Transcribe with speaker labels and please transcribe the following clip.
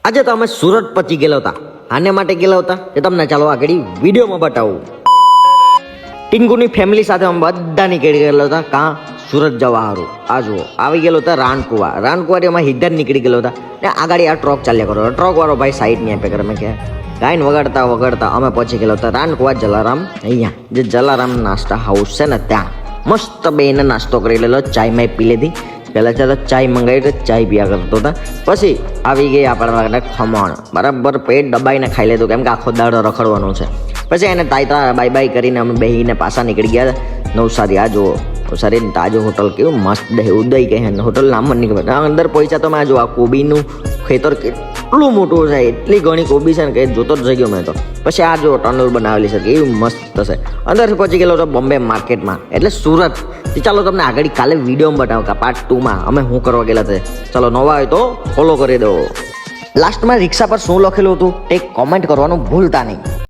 Speaker 1: આજે તો અમે સુરત પહોંચી ગયેલા હતા. આને માટે ગયેલા હતા એ તમને ચાલો આગળ વિડીયોમાં બતાવું. ટીંગુની ફેમિલી સાથે અમે બધા નીકળી ગયેલા હતા કાં સુરત જવા હારું. આ જુઓ આવી ગયેલો હતા રાનકુવા. રાનકુવાથી અમે હિદ્દર નીકળી ગયેલો હતા ને આગળ આ ટ્રક ચાલ્યા કરો. ટ્રક વાળો ભાઈ સાઈડ નહીં આપે કરે. મેં કહે ગાઈને વગાડતા અમે પહોંચી ગયેલા હતા રાનકુવા જલારામ. અહીંયા જે જલારામ નાસ્તા હાઉસ છે ને ત્યાં મસ્ત બેને નાસ્તો કરી લેલો. ચાય માય પી લીધી. પહેલાં ચાલો ચાય મંગાવી તો ચાય પીયા કરતો હતા. પછી આવી ગઈ આપણા માટે ખમણ. બરાબર પેટ દબાઈને ખાઈ લીધું કેમ કે આખો દાડો રખડવાનું છે. પછી એને તાયતા બાય કરીને અમે બેહીને પાછા નીકળી ગયા નવસારી. આ જુઓ નવસારી તાજો હોટલ કેવું મસ્ત ઉદય કહે હોટલ નામ જ નહીં ખબર. અંદર પૈસા તો મેં જો આ કોબીનું ખેતર કેટલું મોટું છે. એટલી ઘણી કોબી છે ને કે જોતો જ જઈ ગયો મેં તો. પછી આ જો ટનલ બનાવેલી છે કેવી મસ્ત છે. અંદર પહોંચી ગયેલો હતો બોમ્બે માર્કેટમાં એટલે સુરત. ચાલો તમને આગળ કાલે વિડીયોમાં બતાવો કે પાર્ટ 2માં અમે શું કરવા ગયેલા છે. ચાલો નવા હોય તો ફોલો કરી દો. લાસ્ટમાં રિક્ષા પર શું લખેલું હતું તે કોમેન્ટ કરવાનું ભૂલતા નહીં.